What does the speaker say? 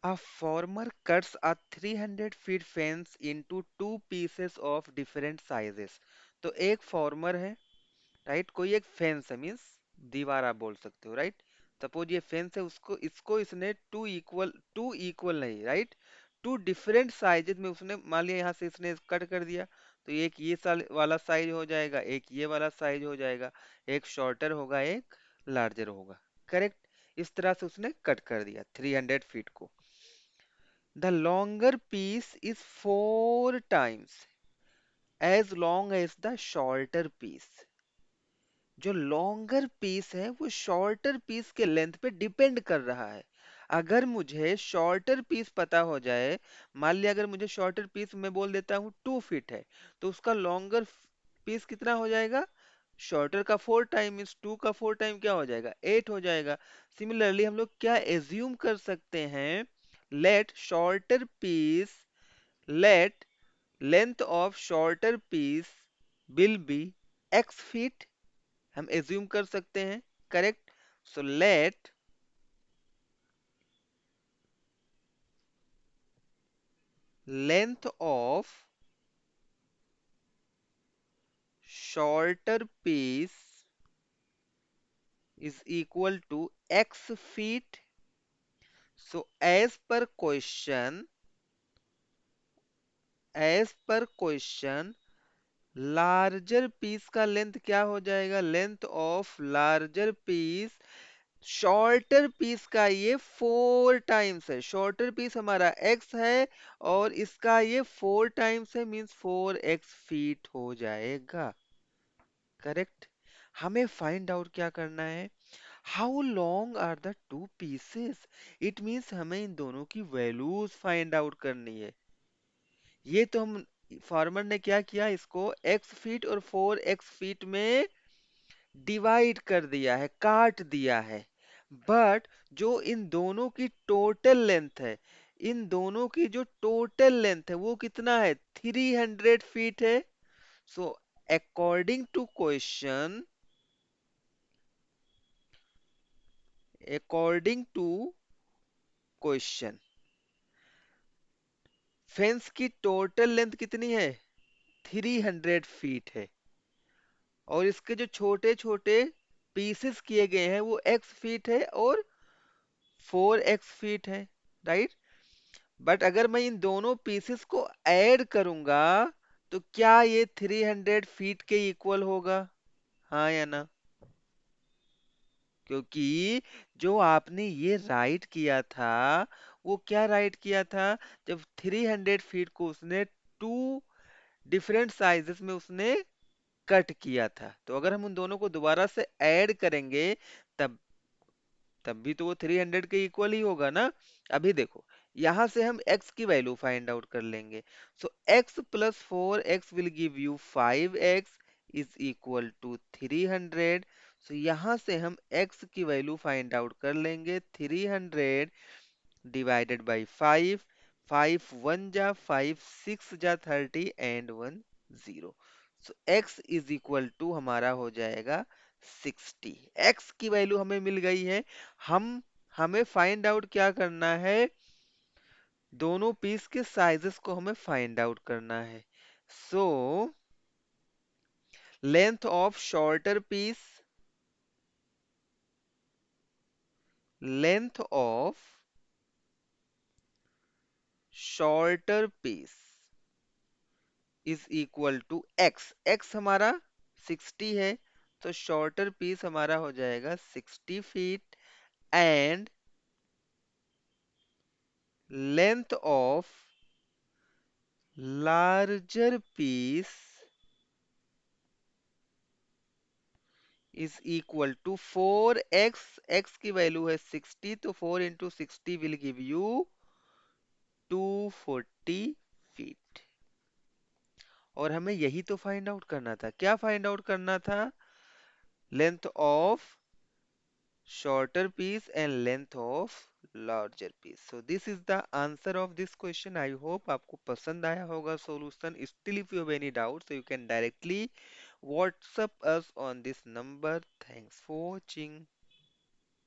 A farmer cuts a 300 feet fence into two pieces of different sizes. तो एक farmer है, right, कोई एक फेंस है, मीन्स दीवार आप बोल सकते हो, राइट। सपोज ये फेंस है, उसको इसको इसने टू इक्वल नहीं, राइट, टू डिफरेंट साइजेस में उसने, मान लिया यहाँ से इसने कट कर दिया, तो एक ये साल वाला साइज हो जाएगा, एक ये वाला साइज हो जाएगा, एक शॉर्टर होगा, एक लार्जर होगा, करेक्ट। इस तरह से उसने कट कर दिया 300 फीट को। The longer piece is 4 times as long as the shorter piece. जो लॉन्गर पीस है वो शॉर्टर पीस के लेंथ पे डिपेंड कर रहा है। अगर मुझे शॉर्टर पीस पता हो जाए, मान लिया अगर मुझे शॉर्टर पीस मैं बोल देता हूँ 2 फीट है, तो उसका लॉन्गर पीस कितना हो जाएगा, शॉर्टर का 4 टाइम, इस 2 का 4 टाइम क्या हो जाएगा, 8 हो जाएगा। सिमिलरली हम लोग क्या एज्यूम कर सकते हैं, let shorter piece, let length of shorter piece will be x feet, हम एज्यूम कर सकते हैं, correct. So let length of shorter piece is equal to x feet. So as per question larger piece का length क्या हो जाएगा, length of larger piece shorter piece का ये 4 टाइम्स है, शॉर्टर पीस हमारा x है और इसका ये 4 टाइम्स है, मीन्स 4x फीट हो जाएगा, करेक्ट। हमें फाइंड आउट क्या करना है, how long are the two pieces, it means हमें इन दोनों की वैल्यूज फाइंड आउट करनी है। ये तो हम, फार्मर ने क्या किया, इसको x फीट और 4x फीट में डिवाइड कर दिया है, काट दिया है। बट जो इन दोनों की टोटल लेंथ है, इन दोनों की जो टोटल लेंथ है वो कितना है, 300 फीट है। So according to question, according to question fence की टोटल लेंथ कितनी है, 300 फीट है, और इसके जो छोटे छोटे पीसेस किए गए हैं वो x फीट है और 4x फीट है, राइट। बट अगर मैं इन दोनों पीसेस को ऐड करूंगा तो क्या ये 300 फीट के इक्वल होगा, हाँ या ना। क्योंकि जो आपने ये राइट किया था, वो क्या राइट किया था, जब 300 फीट को उसने टू डिफरेंट साइजेस में उसने कट किया था, तो अगर हम उन दोनों को दोबारा से ऐड करेंगे तब तब भी तो वो 300 के इक्वल ही होगा ना। अभी देखो, यहां से हम x की वैल्यू फाइंड आउट कर लेंगे। So x plus 4x will give you 5x is equal to 300। So यहाँ से हम x की वैल्यू फाइंड आउट कर लेंगे, 300 डिवाइडेड बाई 5, 5 1 जा 5 6 जा 30 and 1 0। So x is equal to हमारा हो जाएगा 60। x की वैल्यू हमें मिल गई है। हम हमें फाइंड आउट क्या करना है, दोनों पीस के साइजेस को हमें फाइंड आउट करना है। So length of shorter piece, length of shorter piece is equal to x, x हमारा 60 है, तो शॉर्टर पीस हमारा हो जाएगा 60 feet, and length of larger piece is equal to 4x, x की वैल्यू है 60, तो 4 into 60 will give you 240 feet. और हमें यही तो फाइंड आउट करना था, क्या फाइंड आउट करना था, length of shorter piece and length of larger piece. So this is the answer of this question. I hope आपको पसंद आया होगा solution. Still if you have any doubt, so you can directly WhatsApp us on this number. Thanks for watching.